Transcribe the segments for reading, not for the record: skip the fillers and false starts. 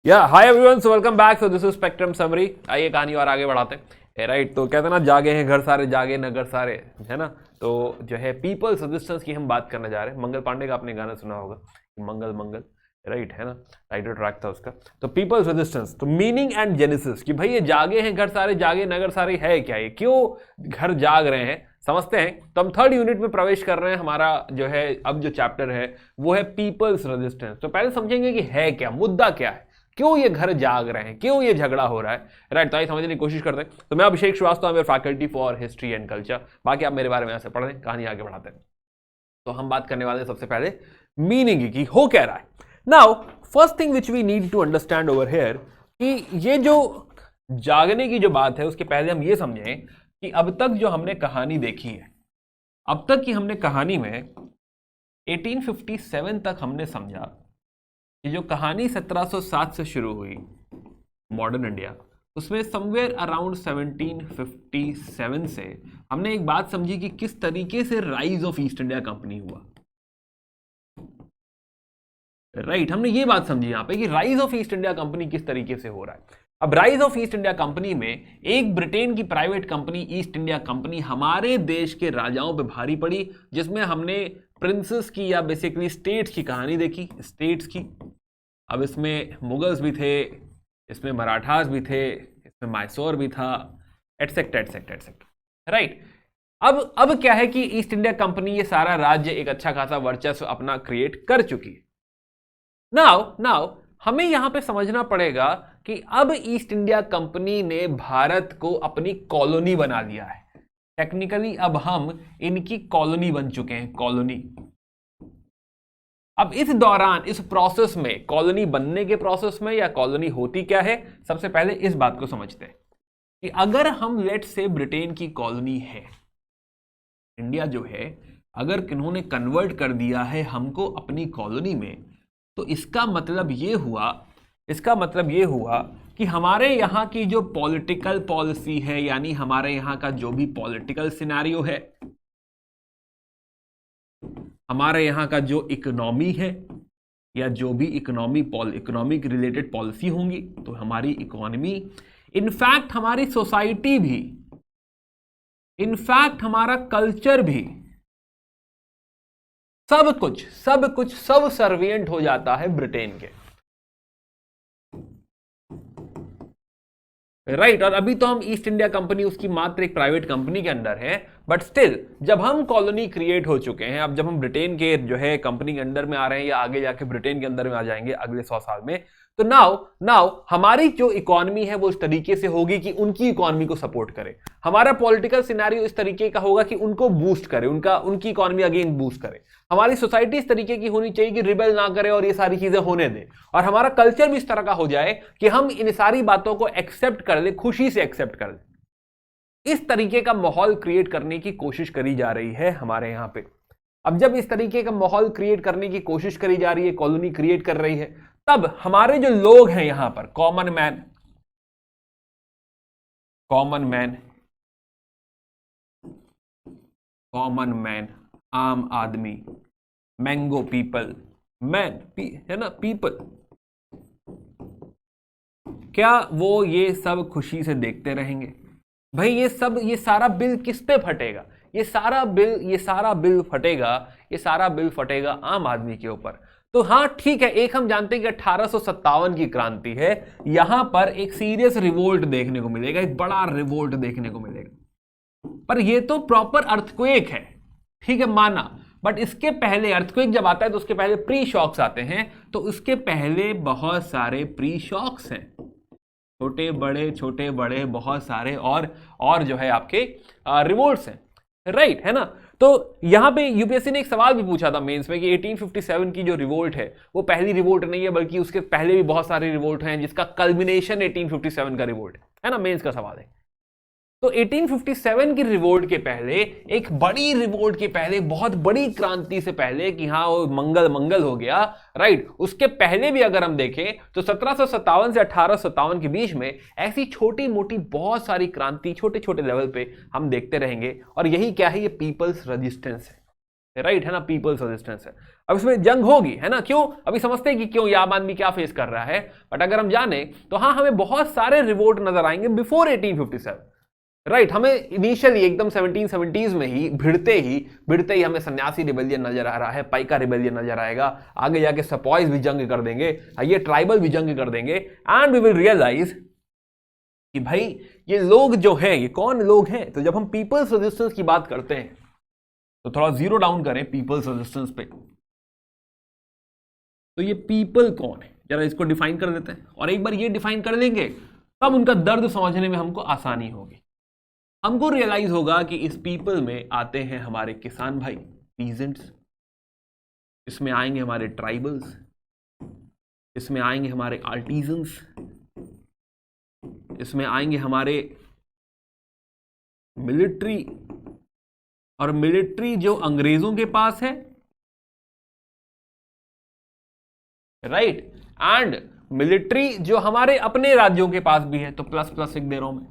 Hi everyone, so welcome back. So this is spectrum summary. आइए कहानी और आगे बढ़ाते हैं। राइट, तो कहते हैं ना, जागे हैं घर सारे, जागे नगर सारे, है ना। तो जो है पीपल्स रेजिस्टेंस की हम बात करने जा रहे हैं। मंगल पांडे का आपने गाना सुना होगा, मंगल मंगल, राइट, है ना, टाइटल ट्रैक था उसका। तो पीपल्स रेजिस्टेंस, तो मीनिंग एंड जेनेसिस कि भाई ये जागे हैं घर सारे, जागे नगर सारे है क्या, ये क्यों घर जाग रहे हैं, समझते हैं। तो हम थर्ड यूनिट में प्रवेश कर रहे हैं। हमारा जो है अब जो चैप्टर है वो है पीपल्स रेजिस्टेंस। तो पहले समझेंगे कि है क्या, मुद्दा क्या है, क्यों ये घर जाग रहे हैं, क्यों ये झगड़ा हो रहा है। राइट, तो आइए समझने की कोशिश करते हैं। तो मैं अभिषेक श्रीवास्तव, मेरे faculty for history and culture. बाकी आप मेरे बारे में ऐसे पढ़ रहे हैं, कहानी आगे बढ़ाते हैं। तो हम बात करने वाले हैं सबसे पहले मीनिंग की, हो क्या रहा है। Now first thing which we need to understand over here कि ये जो जागने की जो बात है, उसके पहले हम ये समझें कि अब तक जो हमने कहानी देखी है, अब तक की हमने कहानी में 1857 तक हमने समझा कि जो कहानी 1707 से शुरू हुई मॉडर्न इंडिया, उसमें समवेयर अराउंड 1757 से हमने एक बात समझी कि किस तरीके से rise of east India company हुआ। राइट, हमने ये बात समझी यहां पे कि rise of east India company किस तरीके से हो रहा है। अब rise of east India company में एक ब्रिटेन की private company east India company हमारे देश के राजाओं पे भारी पड़ी, जिसमें हमने प्रिंसेस की या बेसिकली स्टेट्स की कहानी देखी, स्टेट्स की। अब इसमें मुगल्स भी थे, इसमें मराठास भी थे, इसमें मैसूर भी था, एटसेक्ट्रा एटसेक्ट्रा एटसेक्ट्रा। राइट, अब क्या है कि ईस्ट इंडिया कंपनी ये सारा राज्य एक अच्छा खासा वर्चस्व अपना क्रिएट कर चुकी है। नाउ हमें यहां पे समझना पड़ेगा कि अब ईस्ट इंडिया कंपनी ने भारत को अपनी कॉलोनी बना लिया है। टेक्निकली अब हम इनकी कॉलोनी बन चुके हैं, कॉलोनी। अब इस दौरान, इस प्रोसेस में, कॉलोनी बनने के प्रोसेस में या कॉलोनी होती क्या है, सबसे पहले इस बात को समझते हैं कि अगर हम लेट से ब्रिटेन की कॉलोनी है, इंडिया जो है, अगर इन्होंने कन्वर्ट कर दिया है हमको अपनी कॉलोनी में, तो इसका मतलब ये हुआ कि हमारे यहां की जो पॉलिटिकल पॉलिसी है, यानी हमारे यहां का जो भी पॉलिटिकल सिनेरियो है, हमारे यहां का जो इकोनॉमी है, या जो भी इकोनॉमिक रिलेटेड पॉलिसी होंगी, तो हमारी इकोनॉमी, इनफैक्ट हमारी सोसाइटी भी, इनफैक्ट हमारा कल्चर भी, सब कुछ सब सर्विएंट हो जाता है ब्रिटेन के। राइट, और अभी तो हम ईस्ट इंडिया कंपनी उसकी मात्र एक प्राइवेट कंपनी के अंडर है, बट स्टिल जब हम कॉलोनी क्रिएट हो चुके हैं, अब जब हम ब्रिटेन के जो है कंपनी के अंडर में आ रहे हैं, या आगे जाके ब्रिटेन के अंदर में आ जाएंगे अगले 100 साल में, तो नाउ हमारी जो इकोनॉमी है वो इस तरीके से होगी कि उनकी इकोनॉमी को सपोर्ट करे। हमारा पॉलिटिकल सिनेरियो इस तरीके का होगा कि उनको बूस्ट करे, उनकी इकोनॉमी अगेन बूस्ट करे। हमारी सोसाइटी इस तरीके की होनी चाहिए कि रिबेल ना करे और ये सारी चीजें होने दे। और हमारा कल्चर भी इस तरह का हो जाए कि हम इन सारी बातों को एक्सेप्ट कर ले, खुशी से एक्सेप्ट कर ले। इस तरीके का माहौल क्रिएट करने की कोशिश करी जा रही है हमारे यहां पे। अब जब इस तरीके का माहौल क्रिएट करने की कोशिश करी जा रही है, कॉलोनी क्रिएट कर रही है, तब हमारे जो लोग हैं यहां पर, कॉमन मैन, आम आदमी, मैंगो पीपल, है ना, पीपल, क्या वो ये सब खुशी से देखते रहेंगे? भाई ये सारा बिल किस पे फटेगा? ये सारा बिल फटेगा आम आदमी के ऊपर। तो हाँ ठीक है, एक हम जानते हैं कि 1857 की क्रांति है, यहां पर एक सीरियस रिवोल्ट देखने को मिलेगा, एक बड़ा रिवोल्ट देखने को मिलेगा। पर ये तो प्रॉपर अर्थक्वेक है, ठीक है, माना। बट इसके पहले अर्थक्वेक जब आता है तो उसके पहले प्री शॉक्स आते हैं। तो उसके पहले बहुत सारे प्री शॉक्स हैं, छोटे बड़े बहुत सारे और जो है आपके रिवोल्ट्स हैं। राइट, है ना। तो यहां पे यूपीएससी ने एक सवाल भी पूछा था मेंस में कि 1857 की जो रिवोल्ट है वो पहली रिवोल्ट नहीं है, बल्कि उसके पहले भी बहुत सारे रिवोल्ट हैं, जिसका कल्मिनेशन 1857 का रिवोल्ट है ना, मेंस का सवाल है। तो 1857 की रिवोल्ट के पहले, एक बड़ी रिवोल्ट के पहले, बहुत बड़ी क्रांति से पहले कि हाँ वो मंगल हो गया, राइट, उसके पहले भी अगर हम देखें तो 1757 से 1857 के बीच में ऐसी छोटी मोटी बहुत सारी क्रांति छोटे छोटे लेवल पे हम देखते रहेंगे। और यही क्या है, ये पीपल्स रेजिस्टेंस है। राइट, है ना, पीपल्स रेजिस्टेंस है। अब इसमें जंग होगी, है ना, क्यों, अभी समझते हैं कि क्यों ये आम आदमी क्या फेस कर रहा है। बट अगर हम जाने तो हाँ, हमें बहुत सारे रिवोल्ट नजर आएंगे बिफोर 1857, राइट। हमें इनिशियली एकदम 1770s में ही भिड़ते ही हमें सन्यासी रिबेलियन नजर आ रहा है, पाइका रिबेलियन नजर आएगा, आगे जाके सपॉइज भी जंग कर देंगे, ये ट्राइबल भी जंग कर देंगे, एंड वी विल रियलाइज कि भाई ये लोग जो हैं, ये कौन लोग हैं। तो जब हम पीपल्स रेजिस्टेंस की बात करते हैं तो थोड़ा जीरो डाउन करें पीपल्स रेजिस्टेंस पे। तो ये पीपल कौन है, जरा इसको डिफाइन कर देते हैं, और एक बार ये डिफाइन कर लेंगे तब उनका दर्द समझने में हमको आसानी होगी। हमको रियलाइज होगा कि इस पीपल में आते हैं हमारे किसान भाई, पीजेंट्स, इसमें आएंगे हमारे ट्राइबल्स, इसमें आएंगे हमारे आर्टिजन्स, इसमें आएंगे हमारे मिलिट्री, और मिलिट्री जो अंग्रेजों के पास है, राइट, एंड मिलिट्री जो हमारे अपने राज्यों के पास भी है, तो प्लस प्लस लिख दे रहा हूं मैं।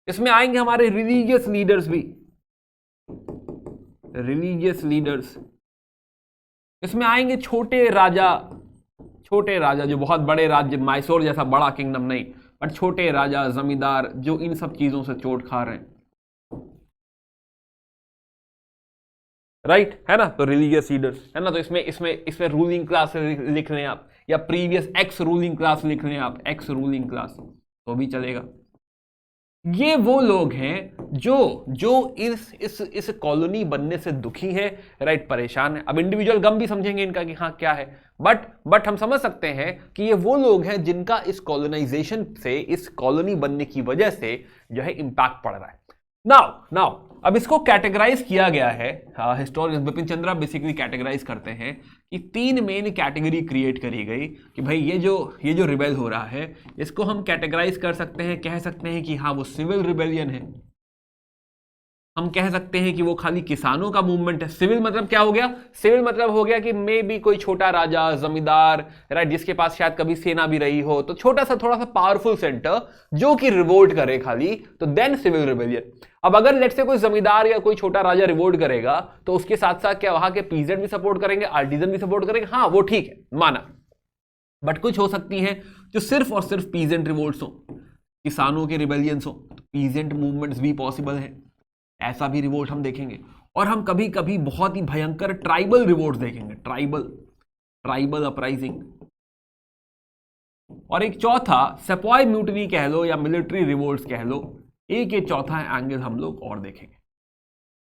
इसमें आएंगे हमारे रिलीजियस लीडर्स भी, रिलीजियस लीडर्स, इसमें आएंगे छोटे राजा जो बहुत बड़े राज्य, मैसूर जैसा बड़ा किंगडम नहीं, बट छोटे राजा, जमींदार जो इन सब चीजों से चोट खा रहे हैं, राइट, है ना। तो रिलीजियस लीडर्स, है ना, तो इसमें रूलिंग क्लास लिख रहे हैं आप, या प्रीवियस एक्स रूलिंग क्लास लिख रहे हैं आप, एक्स रूलिंग क्लास तो भी चलेगा। ये वो लोग हैं जो इस कॉलोनी बनने से दुखी है, राइट, परेशान है। अब इंडिविजुअल गम भी समझेंगे इनका कि हाँ क्या है, बट हम समझ सकते हैं कि ये वो लोग हैं जिनका इस कॉलोनाइजेशन से, इस कॉलोनी बनने की वजह से जो है इंपैक्ट पड़ रहा है। नाउ अब इसको कैटेगराइज किया गया है, historian Bipin Chandra basically categorize करते हैं कि 3 मेन कैटेगरी क्रिएट करी गई कि भाई ये जो रिबेल हो रहा है, इसको हम कैटेगराइज कर सकते हैं, कह सकते हैं कि हाँ वो सिविल रिबेलियन है, हम कह सकते हैं कि वो खाली किसानों का मूवमेंट है। सिविल मतलब क्या हो गया, सिविल मतलब हो गया कि मे भी कोई छोटा राजा, जमींदार, राइट, जिसके पास शायद कभी सेना भी रही हो, तो छोटा सा थोड़ा सा पावरफुल सेंटर जो कि रिवोल्ट करे खाली, तो देन सिविल रिबेलियन। अब अगर लेट से कोई जमींदार या कोई छोटा राजा रिवोल्ट करेगा तो उसके साथ साथ क्या वहां के पीजेंट भी सपोर्ट करेंगे, आर्टिजन भी सपोर्ट करेंगे, हाँ वो ठीक है, माना। बट कुछ हो सकती है जो सिर्फ और सिर्फ पीजेंट रिवोल्ट्स हो, किसानों के रिबेलियंस हो, तो पीजेंट मूवमेंट्स भी पॉसिबल है, ऐसा भी रिवोल्ट हम देखेंगे। और हम कभी कभी बहुत ही भयंकर ट्राइबल रिवोल्ट देखेंगे, ट्राइबल अपराइजिंग। और एक चौथा सेपॉय म्यूटनी कह लो या मिलिट्री रिवोल्ट्स कह लो, एक ये चौथा एंगल हम लोग और देखेंगे।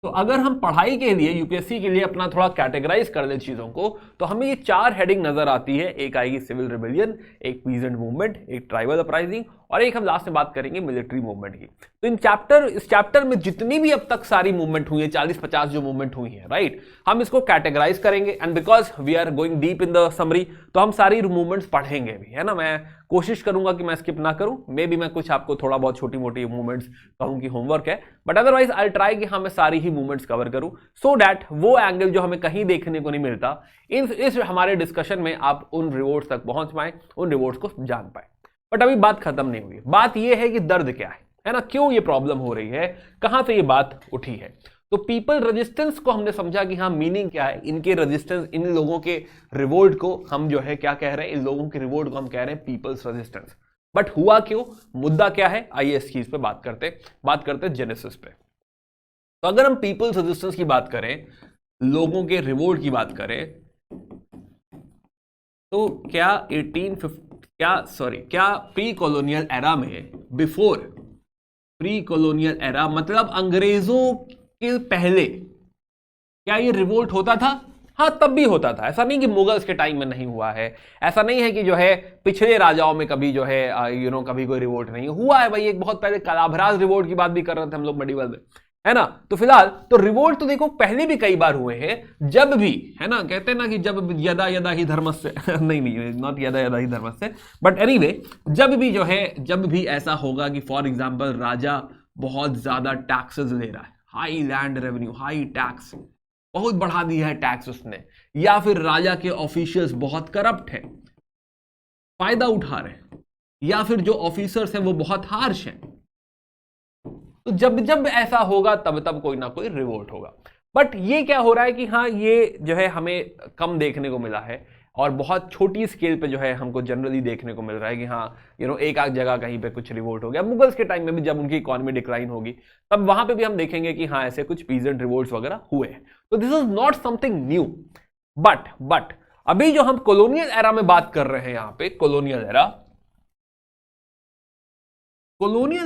तो अगर हम पढ़ाई के लिए, यूपीएससी के लिए अपना थोड़ा कैटेगराइज कर ले चीजों को, तो हमें ये 4 हेडिंग नजर आती है। एक आएगी सिविल रिबेलियन, एक पीजेंट मूवमेंट, एक ट्राइबल अपराइजिंग, और एक हम लास्ट में बात करेंगे मिलिट्री मूवमेंट की। तो इस चैप्टर में जितनी भी अब तक सारी मूवमेंट हुई है, 40-50 जो मूवमेंट हुई है, राइट, हम इसको कैटेगराइज करेंगे। And because we are going deep in the summary, तो हम सारी मूवमेंट्स पढ़ेंगे भी, है ना। मैं कोशिश करूंगा कि मैं स्किप ना करूं, मे भी मैं कुछ आपको थोड़ा बहुत छोटी मोटी मूवमेंट्स कहूं कि होमवर्क है, बट अदरवाइज आई ट्राई कि हाँ मैं सारी ही मूवमेंट्स कवर करूं, सो दैट वो एंगल जो हमें कहीं देखने को नहीं मिलता, इस हमारे डिस्कशन में आप उन रिवॉर्ड्स तक पहुंच पाए, उन रिवॉर्ड्स को जान पाए। बट अभी बात खत्म नहीं हुई, बात यह है कि दर्द क्या है ना, क्यों ये प्रॉब्लम हो रही है, कहां से ये बात उठी है। तो पीपल रेजिस्टेंस को हमने समझा कि हाँ मीनिंग क्या है, इनके रेजिस्टेंस, इन लोगों के रिवोल्ट को हम जो है क्या कह रहे हैं, इन लोगों के रिवोल्ट को हम कह रहे हैं पीपल्स रेजिस्टेंस। बट हुआ क्यों, मुद्दा क्या है, आइए इस चीज पे बात करते जेनेसिस पे। तो अगर हम पीपल्स रेजिस्टेंस की बात करें, लोगों के रिवोल्ट की बात करें, तो क्या प्री कॉलोनियल एरा में, बिफोर प्री कॉलोनियल एरा मतलब अंग्रेजों के पहले, क्या ये रिवोल्ट होता था? हाँ तब भी होता था, ऐसा नहीं कि मुगल्स के टाइम में नहीं हुआ है, ऐसा नहीं है कि जो है पिछले राजाओं में कभी जो है कभी कोई रिवोल्ट नहीं हुआ है। भाई एक बहुत पहले कलाभराज रिवोल्ट की बात भी कर रहे थे हम लोग मेडिवल में, है ना। तो फिलहाल तो रिवोल्ट तो देखो पहले भी कई बार हुए हैं, जब भी, है ना, कहते हैं ना कि जब यदा यदा ही धर्मस्य नहीं नॉट यदा यदा ही धर्मस्य, बट एनीवे जब भी ऐसा होगा कि फॉर एग्जांपल राजा बहुत ज्यादा टैक्सेस ले रहा है, high land revenue, high tax, बहुत बढ़ा दिया है टैक्स उसने, या फिर राजा के ऑफिशियल्स बहुत करप्ट है, फायदा उठा रहे हैं, या फिर जो ऑफिसर्स हैं वो बहुत हार्श हैं, तो जब ऐसा होगा तब कोई ना कोई रिवोल्ट होगा। बट ये क्या हो रहा है कि हाँ ये जो है हमें कम देखने को मिला है और बहुत छोटी स्केल पे जो है हमको जनरली देखने को मिल रहा है कि हाँ एक आध जगह कहीं पे कुछ रिवोल्ट हो गया। मुगल्स के टाइम में भी जब उनकी इकोनॉमी डिक्लाइन होगी तब वहां पे भी हम देखेंगे कि हाँ ऐसे कुछ पीजेंट रिवोल्ट्स वगैरह हुए हैं। तो this is not something new. But अभी जो हम कॉलोनियल एरा में बात कर रहे हैं, यहां पे कॉलोनियल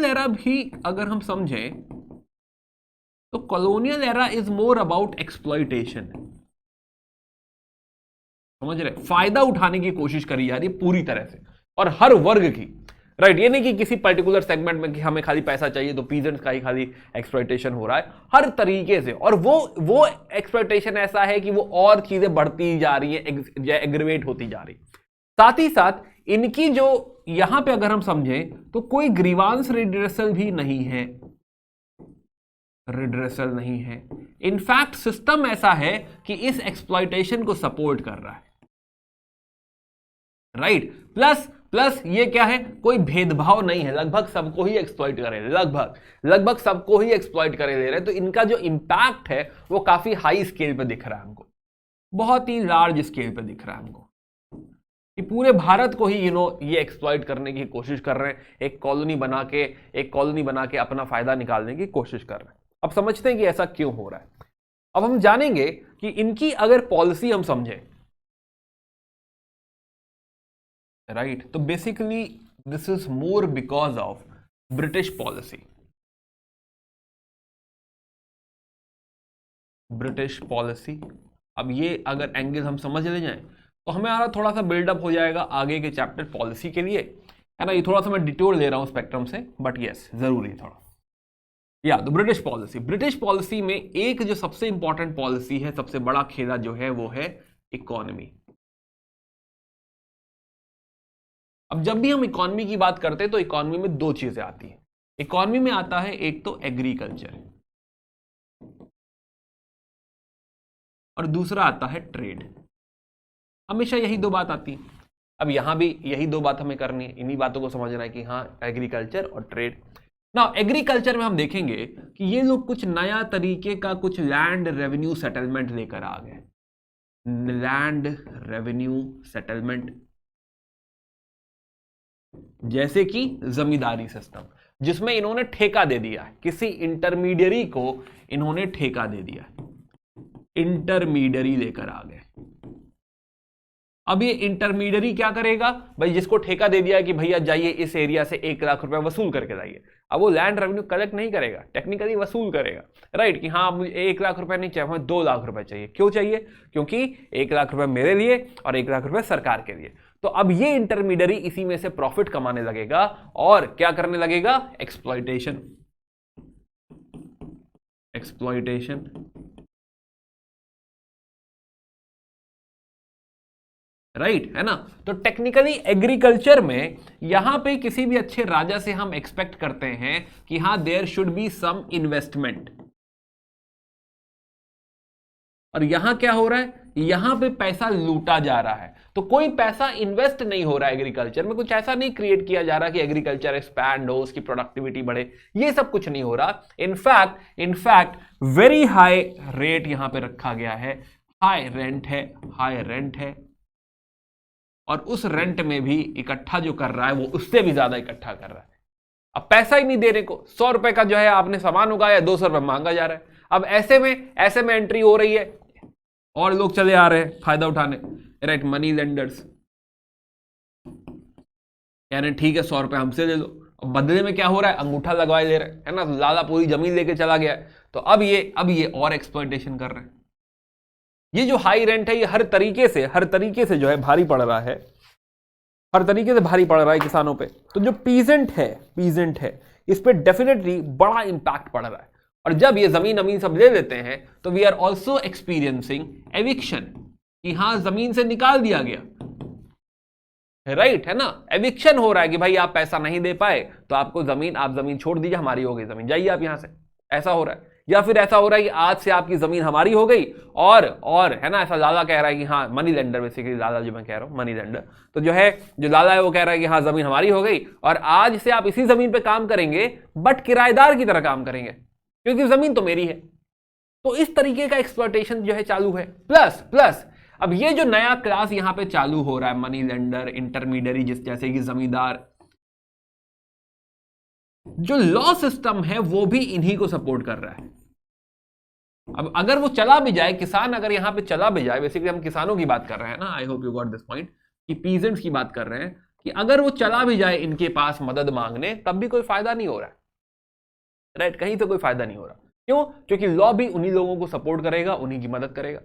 एरा भी अगर हम समझें तो colonial era is more about exploitation. समझ रहे, फायदा उठाने की कोशिश करी जा रही है पूरी तरह से और हर वर्ग की, राइट। ये नहीं कि किसी पर्टिकुलर सेगमेंट में कि हमें खाली पैसा चाहिए तो पीजेंट्स का ही खाली एक्सप्लॉइटेशन हो रहा है, हर तरीके से। और वो एक्सप्लॉइटेशन ऐसा है कि वो और चीजें बढ़ती जा रही है, एग्रीवेट होती जा रही। साथ ही साथ इनकी जो यहां पे अगर हम समझें तो कोई ग्रीवांस रिड्रेसल भी नहीं है, रिड्रेसल नहीं है। इनफैक्ट सिस्टम ऐसा है कि इस एक्सप्लॉइटेशन को सपोर्ट कर रहा है, राइट। प्लस ये क्या है, कोई भेदभाव नहीं है, लगभग सबको ही एक्सप्लॉइट करे, लगभग सबको ही एक्सप्लॉइट करे ले रहे। तो इनका जो इंपैक्ट है वो काफी हाई स्केल पे दिख रहा है हमको, बहुत ही लार्ज स्केल पे दिख रहा है हमको कि पूरे भारत को ही ये एक्सप्लॉइट करने की कोशिश कर रहे हैं, एक कॉलोनी बना के अपना फायदा निकालने की कोशिश कर रहे हैं। अब समझते हैं कि ऐसा क्यों हो रहा है। अब हम जानेंगे कि इनकी अगर पॉलिसी हम समझें, राइट, तो basically this is more because of British policy. अब ये अगर एंगल हम समझ ले जाएं तो हमें थोड़ा सा बिल्डअप हो जाएगा आगे के चैप्टर पॉलिसी के लिए, है ना। ये थोड़ा सा मैं डिटोर ले रहा हूं स्पेक्ट्रम से, बट यस जरूरी थोड़ा। या तो ब्रिटिश पॉलिसी में एक जो सबसे इंपॉर्टेंट पॉलिसी है, सबसे बड़ा खेला जो है वो है इकोनॉमी। अब जब भी हम इकोनॉमी की बात करते हैं तो इकोनॉमी में दो चीजें आती हैं। इकोनॉमी में आता है एक तो एग्रीकल्चर और दूसरा आता है ट्रेड। हमेशा यही दो बात आती है। अब यहां भी यही दो बात हमें करनी है, इन्हीं बातों को समझना है कि हाँ एग्रीकल्चर और ट्रेड। ना एग्रीकल्चर में हम देखेंगे कि ये लोग कुछ नया तरीके का कुछ लैंड रेवेन्यू सेटलमेंट लेकर आ गए। लैंड रेवेन्यू सेटलमेंट, जैसे कि जमींदारी सिस्टम, जिसमें इन्होंने ठेका दे दिया है, किसी इंटरमीडियरी को इन्होंने ठेका दे दिया, इंटरमीडियरी लेकर आ गए। अब ये इंटरमीडियरी क्या करेगा भाई, जिसको ठेका दे दिया है कि भैया जाइए इस एरिया से 1 लाख रुपए वसूल करके लाइए। अब वो लैंड रेवेन्यू कलेक्ट नहीं करेगा, टेक्निकली वसूल करेगा, राइट, कि हाँ मुझे 1 लाख रुपए नहीं चाहिए, हमें 2 लाख रुपए चाहिए। क्यों चाहिए? क्योंकि 1 लाख रुपए मेरे लिए और 1 लाख रुपए सरकार के लिए। तो अब ये इंटरमीडियरी इसी में से प्रॉफिट कमाने लगेगा और क्या करने लगेगा, एक्सप्लॉइटेशन। राइट, है ना। तो टेक्निकली एग्रीकल्चर में यहां पे किसी भी अच्छे राजा से हम एक्सपेक्ट करते हैं कि हाँ there should be some investment. और यहां क्या हो रहा है, यहां पे पैसा लूटा जा रहा है। तो कोई पैसा इन्वेस्ट नहीं हो रहा है एग्रीकल्चर में, कुछ ऐसा नहीं क्रिएट किया जा रहा कि एग्रीकल्चर एक्सपैंड हो, उसकी प्रोडक्टिविटी बढ़े, ये सब कुछ नहीं हो रहा। इनफैक्ट वेरी हाई रेट यहां पे रखा गया है, हाई रेंट है और उस रेंट में भी इकट्ठा जो कर रहा है वो उससे भी ज्यादा इकट्ठा कर रहा है। अब पैसा ही नहीं देने को, 100 रुपए का जो है आपने सामान उगाया, 200 रुपए मांगा जा रहा है। अब ऐसे में एंट्री हो रही है और लोग चले आ रहे हैं फायदा उठाने, राइट, मनी लेंडर्स कह रहे हैं ठीक है 100 रुपए हमसे ले लो। अब बदले में क्या हो रहा है, अंगूठा लगवाए ले रहे हैं, है ना, लाला पूरी जमीन लेके चला गया है। तो अब ये और एक्सप्लॉइटेशन कर रहे हैं। ये जो हाई रेंट है ये हर तरीके से जो है भारी पड़ रहा है, हर तरीके से भारी पड़ रहा है किसानों पे। तो जो पीजेंट है इस पे डेफिनेटली बड़ा इंपैक्ट पड़ रहा है। और जब ये जमीन सब ले लेते हैं तो we are also experiencing eviction, कि हाँ जमीन से निकाल दिया गया, राइट, है ना। एविक्शन हो रहा है कि भाई आप पैसा नहीं दे पाए तो आपको आप जमीन छोड़ दीजिए, हमारी हो गई जमीन, जाइए आप यहां से। ऐसा हो रहा है। या फिर ऐसा हो रहा है कि आज से आपकी जमीन हमारी हो गई और है ना, ऐसा लाला कह रहा है कि हाँ, मनी लेंडर, बेसिकली लाला जो मैं कह रहा हूं मनी लेंडर, तो जो लाला है वो कह रहा है कि हाँ जमीन हमारी हो गई और आज से आप इसी जमीन पे काम करेंगे बट किराएदार की तरह काम करेंगे क्योंकि जमीन तो मेरी है। तो इस तरीके का एक्सप्लॉयटेशन जो है चालू है। प्लस प्लस अब ये जो नया क्लास यहां पे चालू हो रहा है, मनी लेंडर, इंटरमीडियरी, जैसे कि जमींदार, जो लॉ सिस्टम है वो भी इन्हीं को सपोर्ट कर रहा है। अब अगर वो चला भी जाए, किसान अगर यहां पे चला भी जाए, बेसिकली हम किसानों की बात कर रहे हैं ना, I hope you got this point, कि पीजेंट्स की बात कर रहे हैं, कि अगर वो चला भी जाए इनके पास मदद मांगने, तब भी कोई फायदा नहीं हो रहा है, राइट? कहीं तो कोई फायदा नहीं हो रहा। क्यों? क्योंकि लॉ भी उन्हीं लोगों को सपोर्ट करेगा, उन्हीं की मदद करेगा।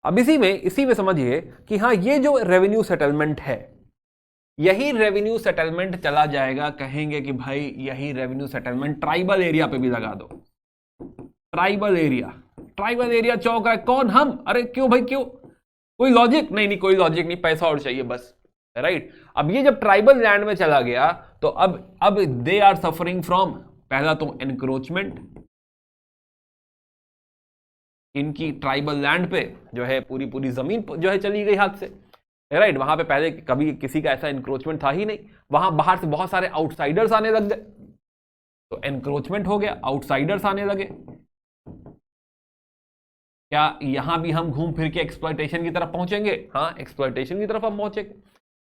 अब इसी में समझिए कि हाँ, ये जो रेवेन्यू सेटलमेंट है, यही रेवेन्यू सेटलमेंट चला जाएगा, कहेंगे कि भाई यही रेवेन्यू सेटलमेंट ट्राइबल एरिया पे भी लगा दो। ट्राइबल एरिया चौक रहा है, कौन? हम। अरे क्यों भाई, क्यों? कोई लॉजिक नहीं, कोई लॉजिक नहीं, पैसा और चाहिए बस, राइट? अब ये जब ट्राइबल लैंड में चला गया, तो अब दे आर सफरिंग फ्रॉम, पहला तो एनक्रोचमेंट, इनकी ट्राइबल लैंड पे जो है पूरी जमीन जो है चली गई हाथ से, राइट? वहां पे पहले कभी किसी का ऐसा एनक्रोचमेंट था ही नहीं, वहां बाहर से बहुत सारे आउटसाइडर्स आने लग गए, तो एनक्रोचमेंट हो गया, आउटसाइडर्स आने लगे। क्या यहां भी हम घूम फिर के एक्सप्लॉयटेशन की तरफ पहुंचेंगे? हाँ, एक्सप्लॉयटेशन की तरफ हम पहुंचेंगे।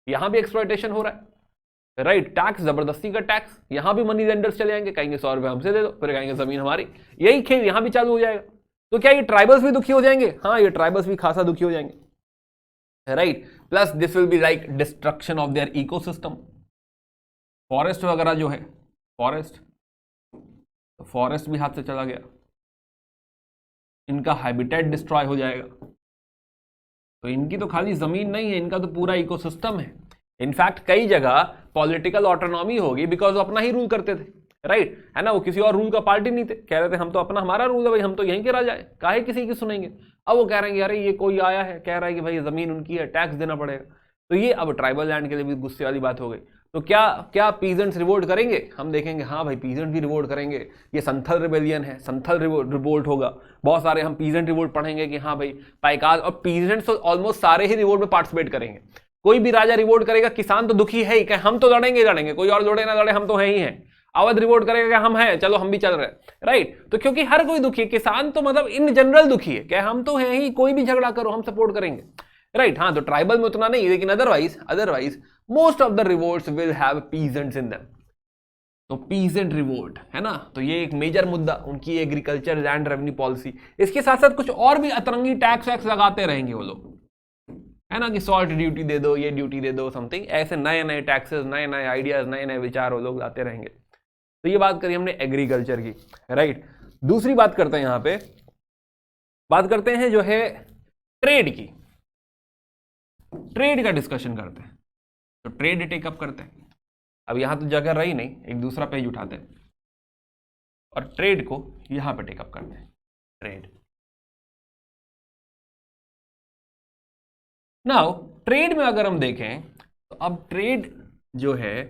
यहां भी एक्सप्लॉयटेशन हो रहा है, राइट? टैक्स, जबरदस्ती का टैक्स, यहां भी मनी लेंडर्स चले जाएंगे, कहेंगे 100 रुपए हमसे दे दो, फिर कहेंगे जमीन हमारी। यही खेल यहां भी चालू हो जाएगा। तो क्या ये ट्राइबल्स भी दुखी हो जाएंगे? हाँ, ये ट्राइबल्स भी खासा दुखी हो जाएंगे, right? Plus this will be like destruction of their ecosystem. Forest वगैरह जो है, फॉरेस्ट भी हाथ से चला गया, इनका हैबिटेट डिस्ट्रॉय हो जाएगा। तो इनकी तो खाली जमीन नहीं है, इनका तो पूरा इकोसिस्टम है। इनफैक्ट कई जगह पॉलिटिकल ऑटोनॉमी होगी, बिकॉज वो अपना ही रूल करते थे, राइट? है ना? वो किसी और रूल का पार्टी नहीं थे, कह रहे थे हम तो अपना, हमारा रूल है भाई, हम तो यहीं के राजा है, काहे किसी की सुनेंगे। अब वो कह रहे हैं अरे ये कोई आया है, कह रहा है कि भाई जमीन उनकी है, टैक्स देना पड़ेगा। तो ये अब ट्राइबल लैंड के लिए भी गुस्से वाली बात हो गई। तो क्या पीजेंट्स रिवोल्ट करेंगे? हम देखेंगे हाँ भाई, पीजेंट भी रिवोल्ट करेंगे। ये संथल रिबेलियन है, संथल रिवोल्ट होगा। बहुत सारे हम पीजेंट रिवोल्ट पढ़ेंगे कि हाँ भाई पाइकाज, और पीजेंट्स तो ऑलमोस्ट सारे ही रिवोल्ट में पार्टिसिपेट करेंगे। कोई भी राजा रिवोल्ट करेगा, किसान तो दुखी है ही, कहे हम तो लड़ेंगे, कोई और लड़े ना लड़े, हम तो है ही हैं। अवध रिवोल्ट करेगा कि हम हैं, चलो हम भी चल रहे हैं, राइट? तो क्योंकि हर कोई दुखी है, किसान तो मतलब इन जनरल दुखी है, क्या हम तो हैं ही, कोई भी झगड़ा करो हम सपोर्ट करेंगे, राइट? हाँ, तो ट्राइबल में उतना नहीं, लेकिन otherwise most of the revolts will have peasants in them. तो पीजेंट रिवोल्ट है ना, तो ये एक मेजर मुद्दा, उनकी एग्रीकल्चर लैंड रेवेन्यू पॉलिसी। इसके साथ साथ कुछ और भी अतरंगी टैक्स वैक्स लगाते रहेंगे वो लोग, है ना, कि सॉल्ट ड्यूटी दे दो, ये ड्यूटी दे दो, समथिंग ऐसे नए टैक्सेस, नए आइडियाज, नए विचार वो लोग लाते रहेंगे। तो ये बात करी हमने एग्रीकल्चर की, राइट? दूसरी बात करते हैं, यहां पे बात करते हैं जो है ट्रेड की, ट्रेड का डिस्कशन करते हैं। तो ट्रेड टेकअप करते हैं। अब यहां तो जगह रही नहीं, एक दूसरा पेज उठाते हैं और ट्रेड को यहां पे टेकअप करते हैं। ट्रेड, नाउ ट्रेड में अगर हम देखें तो अब ट्रेड जो है,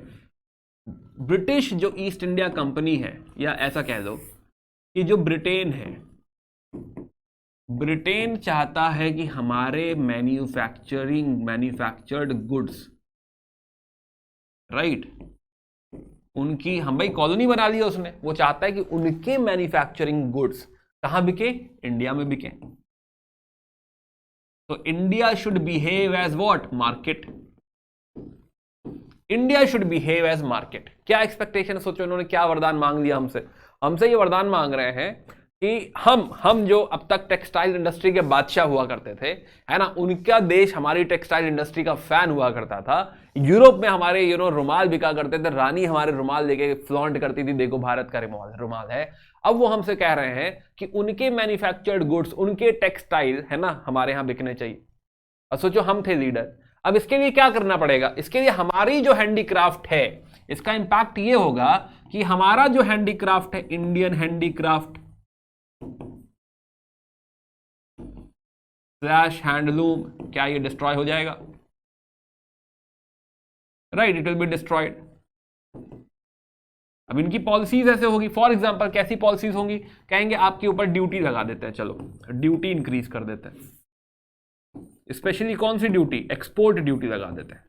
ब्रिटिश जो ईस्ट इंडिया कंपनी है, या ऐसा कह दो कि जो ब्रिटेन है, ब्रिटेन चाहता है कि हमारे मैन्युफैक्चर्ड गुड्स, राइट, उनकी, हम भाई कॉलोनी बना लिया उसने, वो चाहता है कि उनके मैन्युफैक्चरिंग गुड्स कहां बिके? इंडिया में बिके। तो India should behave as what? Market. India should behave as market. क्या एक्सपेक्टेशन, सोचो इन्होंने क्या वरदान मांग लिया हमसे ये वरदान मांग रहे हैं कि हम जो अब तक टेक्सटाइल इंडस्ट्री के बादशाह हुआ करते थे, है ना, उनका देश हमारी टेक्सटाइल इंडस्ट्री का फैन हुआ करता था। यूरोप में हमारे रुमाल बिका करते थे, रानी हमारे रुमाल लेके फ्लॉन्ट करती थी, देखो भारत का रुमाल है। अब वो हमसे कह रहे हैं कि उनके मैन्युफैक्चर्ड गुड्स, उनके टेक्सटाइल, है ना, हमारे यहां बिकने चाहिए। और सोचो हम थे लीडर। अब इसके लिए क्या करना पड़ेगा? इसके लिए हमारी जो हैंडीक्राफ्ट है, इसका इंपैक्ट ये होगा कि हमारा जो हैंडीक्राफ्ट है, इंडियन हैंडीक्राफ्ट स्लैश हैंडलूम, क्या ये डिस्ट्रॉय हो जाएगा? Right, it will be destroyed. अब इनकी पॉलिसीज ऐसे होगी, फॉर एग्जांपल कैसी पॉलिसीज होंगी? कहेंगे आपके ऊपर ड्यूटी लगा देते हैं, चलो ड्यूटी इंक्रीज कर देते हैं। स्पेशली कौन सी ड्यूटी? एक्सपोर्ट ड्यूटी लगा देते हैं।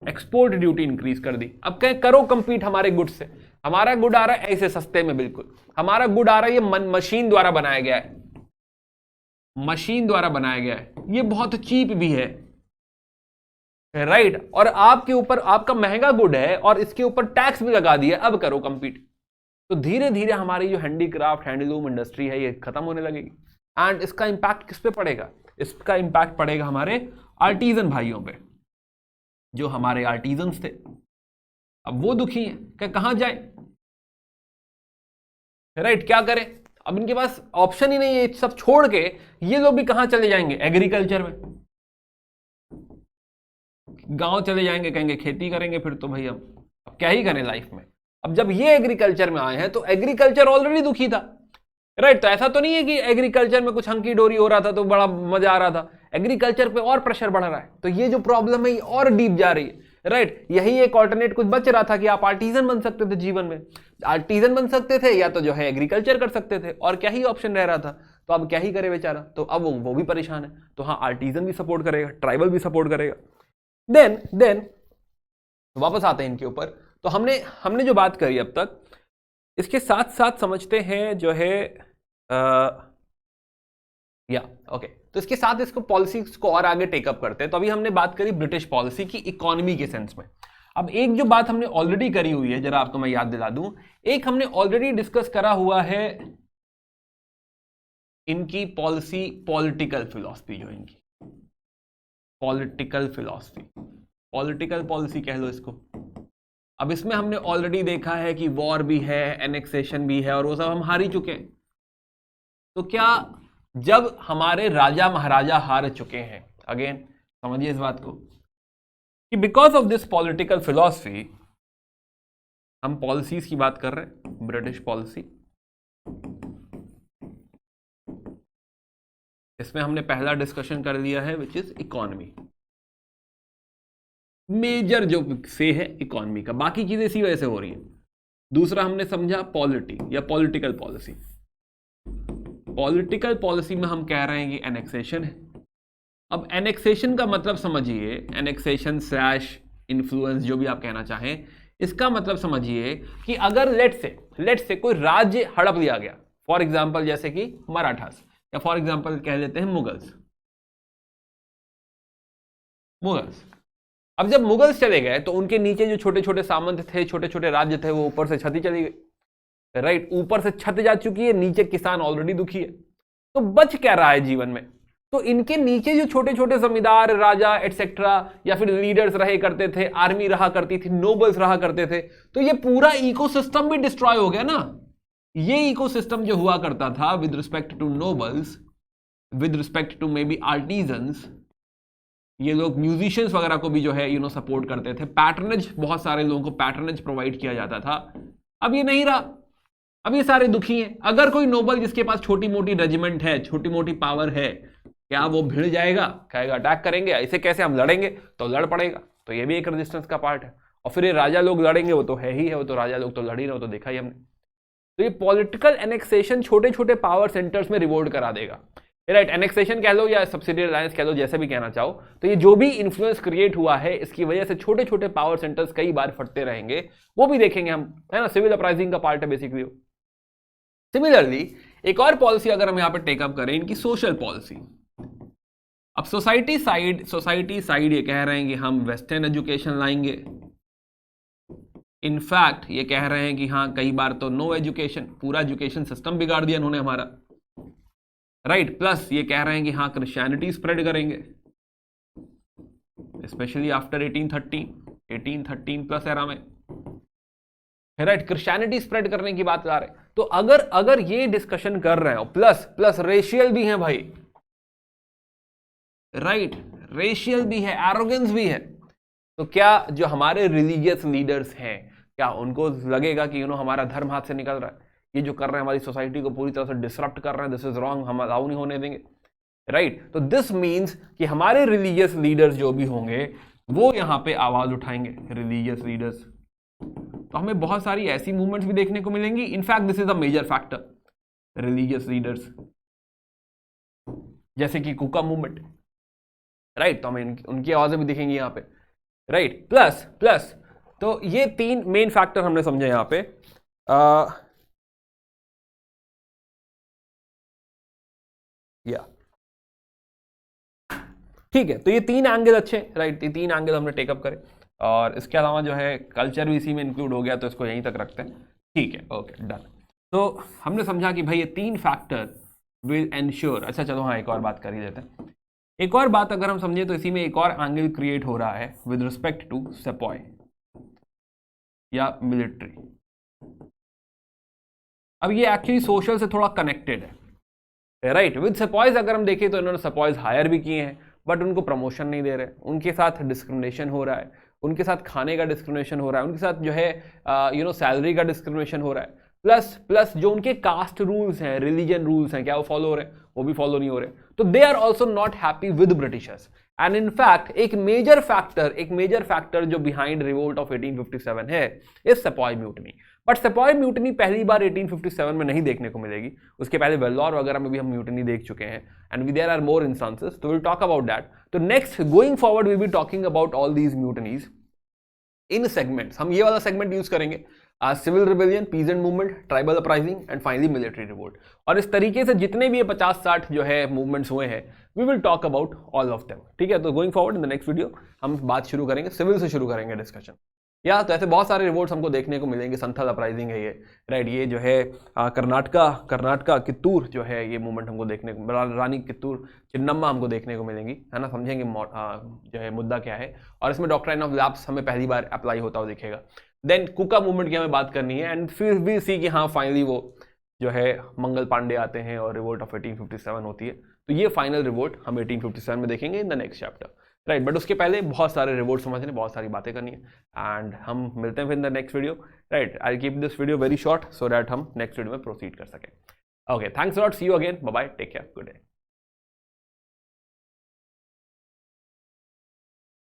एक्सपोर्ट ड्यूटी इंक्रीज कर दी। अब कहें करो कंपीट हमारे गुड्स से, हमारा गुड आ रहा है ऐसे सस्ते में, बिल्कुल हमारा गुड आ रहा है, ये मशीन द्वारा बनाया गया है, मशीन द्वारा बनाया गया है, ये बहुत चीप भी है, राइट। और आपके ऊपर आपका महंगा गुड है और इसके ऊपर टैक्स भी लगा दिया, अब करो कंपीट। तो धीरे धीरे हमारी जो हैंडीक्राफ्ट हैंडलूम इंडस्ट्री है ये खत्म होने लगेगी। एंड इसका इंपैक्ट किस पे पड़ेगा? इसका इंपैक्ट पड़ेगा हमारे आर्टिजन भाइयों पे, जो हमारे आर्टिजन्स थे। अब वो दुखी हैं कि कहां जाए, राइट, क्या करें? अब इनके पास ऑप्शन ही नहीं है, सब छोड़ के ये लोग भी कहां चले जाएंगे? एग्रीकल्चर में, गांव चले जाएंगे, कहेंगे खेती करेंगे, फिर तो भाई अब क्या ही करें लाइफ में। अब जब ये एग्रीकल्चर में आए हैं तो एग्रीकल्चर ऑलरेडी दुखी था, राइट। तो ऐसा तो नहीं है कि एग्रीकल्चर में कुछ हंकी डोरी हो रहा था तो बड़ा मजा आ रहा था, एग्रीकल्चर पे और प्रेशर बढ़ रहा है। तो ये जो प्रॉब्लम है ये और डीप जा रही है, राइट। यही एक ऑल्टरनेट कुछ बच रहा था कि आप आर्टिजन बन सकते थे जीवन में, आर्टिजन बन सकते थे या तो जो है एग्रीकल्चर कर सकते थे, और क्या ही ऑप्शन रह रहा था। तो अब क्या ही करे बेचारा, तो अब वो भी परेशान है। तो हाँ, आर्टिजन भी सपोर्ट करेगा, ट्राइबल भी सपोर्ट करेगा। देन वापस आते हैं इनके ऊपर। तो हमने जो बात करी अब तक, इसके साथ साथ समझते हैं जो है ओके, तो इसके साथ इसको पॉलिसीज को और आगे टेकअप करते हैं। तो अभी हमने बात करी ब्रिटिश पॉलिसी की इकोनॉमी के सेंस में। अब एक जो बात हमने ऑलरेडी करी हुई है, जरा आपको मैं याद दिला दूं, एक हमने ऑलरेडी डिस्कस करा हुआ है इनकी पॉलिसी, पॉलिटिकल फिलॉसफी, जो इनकी पॉलिटिकल फिलॉसफी, पॉलिटिकल पॉलिसी कह लो इसको। अब इसमें हमने ऑलरेडी देखा है कि वॉर भी है, एनेक्सेशन भी है, और वो सब हम हार ही चुके हैं। तो क्या जब हमारे राजा महाराजा हार चुके हैं, अगेन समझिए इस बात को, कि because of this political philosophy, हम पॉलिसीज की बात कर रहे हैं, ब्रिटिश पॉलिसी, इसमें हमने पहला डिस्कशन कर लिया है विच इज इकोनॉमी। मेजर जो से है इकोनॉमी का, बाकी चीजें इसी वजह से हो रही हैं। दूसरा हमने समझा पॉलिटी या पॉलिटिकल पॉलिसी। पॉलिटिकल पॉलिसी में हम कह रहे हैं कि एनेक्सेशन है। अब एनेक्सेशन का मतलब समझिए, एनेक्सेशन स्लैश इन्फ्लुएंस, जो भी आप कहना चाहें, इसका मतलब समझिए कि अगर लेट से कोई राज्य हड़प लिया गया, फॉर एग्जाम्पल जैसे कि मराठास, या फॉर एग्जाम्पल कह लेते हैं मुगल्स। अब जब मुगल्स चले गए तो उनके नीचे जो छोटे छोटे सामंत थे, छोटे छोटे राज्य थे, वो ऊपर से छत ही चली गई, राइट। ऊपर से छत जा चुकी है, नीचे किसान ऑलरेडी दुखी है। तो बच क्या रहा है जीवन में? तो इनके नीचे जो छोटे छोटे जमींदार, राजा एटसेट्रा, या फिर लीडर्स रहे करते थे, आर्मी रहा करती थी, नोबल्स रहा करते थे, तो ये पूरा इकोसिस्टम भी डिस्ट्रॉय हो गया ना। ये इकोसिस्टम जो हुआ करता था with respect to nobles, with respect to may be artisans, ये लोग म्यूजिशियंस वगैरह को भी जो है सपोर्ट करते थे, पैटर्नेज, बहुत सारे लोगों को पैटर्नेज प्रोवाइड किया जाता था। अब ये नहीं रहा, अब ये सारे दुखी हैं। अगर कोई नोबल जिसके पास छोटी मोटी रेजिमेंट है, छोटी मोटी पावर है, क्या वो भिड़ जाएगा? कहेगा अटैक करेंगे, ऐसे कैसे हम लड़ेंगे? तो लड़ पड़ेगा। तो ये भी एक रेजिस्टेंस का पार्ट है। और फिर ये राजा लोग लड़ेंगे, वो तो है ही है, वो तो राजा लोग तो लड़ ही रहे, वो तो देखा ही हमने। तो ये पॉलिटिकल एनेक्सेशन छोटे छोटे पावर सेंटर्स में रिवोल्ट करा देगा, राइट। एनेक्सेशन कह लो या सब्सिडियरी अलायंस कह लो, जैसे भी कहना चाहो। तो ये जो भी इन्फ्लुएंस क्रिएट हुआ है, इसकी वजह से छोटे छोटे पावर सेंटर्स कई बार फटते रहेंगे, वो भी देखेंगे हम, है ना। सिविल अपराइजिंग का पार्ट है बेसिकली। सिमिलरली एक और पॉलिसी अगर हम यहां पे टेकअप करें, इनकी सोशल पॉलिसी। अब सोसाइटी साइड ये कह रहे हैं कि हम वेस्टर्न एजुकेशन लाएंगे। इनफैक्ट ये कह रहे हैं कि हाँ, कई बार तो नो एजुकेशन, पूरा एजुकेशन सिस्टम बिगाड़ दिया उन्होंने हमारा, राइट। प्लस ये कह रहे हैं कि हाँ, क्रिश्चियनिटी स्प्रेड करेंगे, स्पेशली आफ्टर 1813 प्लस एरा में, राइट। क्रिश्चियनिटी स्प्रेड करने की बात कर रहे हैं। तो अगर ये डिस्कशन कर रहे हो, प्लस रेशियल भी है भाई, राइट, रेशियल भी है, एरोगेंस भी है। तो क्या जो हमारे रिलीजियस लीडर्स हैं, क्या उनको लगेगा कि हमारा धर्म हाथ से निकल रहा है, ये जो कर रहे हैं हमारी सोसाइटी को पूरी तरह से डिसरप्ट कर रहे हैं, दिस इज रॉन्ग, हम अलाउ नहीं होने देंगे, राइट। तो दिस मीन्स कि हमारे रिलीजियस लीडर्स जो भी होंगे वो यहां पे आवाज उठाएंगे, रिलीजियस लीडर्स। तो हमें बहुत सारी ऐसी मूवमेंट्स भी देखने को मिलेंगी। In fact this is a major factor, religious leaders, जैसे कि कुका मूवमेंट, राइट। तो हमें उनकी आवाजें भी दिखेंगी यहां पे, राइट। प्लस तो ये 3 मेन फैक्टर हमने समझे यहां पे। या ठीक है, तो ये 3 एंगल अच्छे, राइट, ये 3 एंगल हमने टेकअप करे, और इसके अलावा जो है कल्चर भी इसी में इंक्लूड हो गया, तो इसको यहीं तक रखते हैं। ठीक है, ओके, डन। तो हमने समझा कि भाई ये 3 फैक्टर विल एंश्योर। अच्छा चलो, हाँ, एक और बात कर ही लेते हैं। एक और बात अगर हम समझे तो इसी में एक और एंगल क्रिएट हो रहा है विद रिस्पेक्ट टू सेपॉय या मिलिट्री। अब ये एक्चुअली सोशल से थोड़ा कनेक्टेड है, राइट। विद सेपॉयज अगर हम देखें तो इन्होंने सेपॉयज हायर भी किए हैं, बट उनको प्रमोशन नहीं दे रहे, उनके साथ डिस्क्रिमिनेशन हो रहा है, उनके साथ खाने का डिस्क्रिमिनेशन हो रहा है, उनके साथ जो है सैलरी का डिस्क्रिमिनेशन हो रहा है, प्लस जो उनके कास्ट रूल्स हैं, रिलीजन रूल्स हैं, क्या वो फॉलो हो रहे हैं? वो भी फॉलो नहीं हो रहे। तो they are also not happy with Britishers. And in fact एक मेजर फैक्टर जो बिहाइंड रिवोल्ट ऑफ 1857 है is sepoy mutiny. But sepoy mutiny पहली बार 1857 में नहीं देखने को मिलेगी, उसके पहले वेल्लोर वगैरह में भी हम म्यूटनी देख चुके हैं, and there are more instances, तो विल टॉक अबाउट दैट। तो next going forward we be talking about all these mutinies in segments. हम ये वाला सेगमेंट यूज करेंगे, civil rebellion, peasant movement, tribal uprising and finally military revolt. और इस तरीके से जितने भी ये 50-60 जो है मूवमेंट्स हुए हैं, we will talk about all of them. ठीक है, तो going forward in the next video हम बात शुरू करेंगे, सिविल से शुरू करेंगे डिस्कशन। या तो ऐसे बहुत सारे रिवोल्ट्स हमको देखने को मिलेंगे। संथाल अपराइजिंग है ये, राइट, ये जो है कर्नाटका कित्तूर जो है ये मूवमेंट हमको देखने को, रानी कित्तूर चिन्नम्मा हमको देखने को मिलेंगी, है ना। समझेंगे जो है मुद्दा क्या है, और इसमें डॉक्ट्राइन ऑफ लैप्स हमें पहली बार अप्लाई होता हुआ दिखेगा। देन कुका मूवमेंट की हमें बात करनी है, एंड फिर भी सी कि हाँ फाइनली वो जो है मंगल पांडे आते हैं और रिवोल्ट ऑफ 1857 होती है। तो ये फाइनल रिवोल्ट हम 1857 में देखेंगे इन the next chapter, right. But उसके पहले बहुत सारे रिवोल्ट समझने, बहुत सारी बातें करनी है, एंड हम मिलते हैं फिर in the next video, right. I keep this video very short so that हम नेक्स्ट वीडियो में प्रोसीड कर सकें। Okay, thanks lot, see you again, bye bye, take care, good day.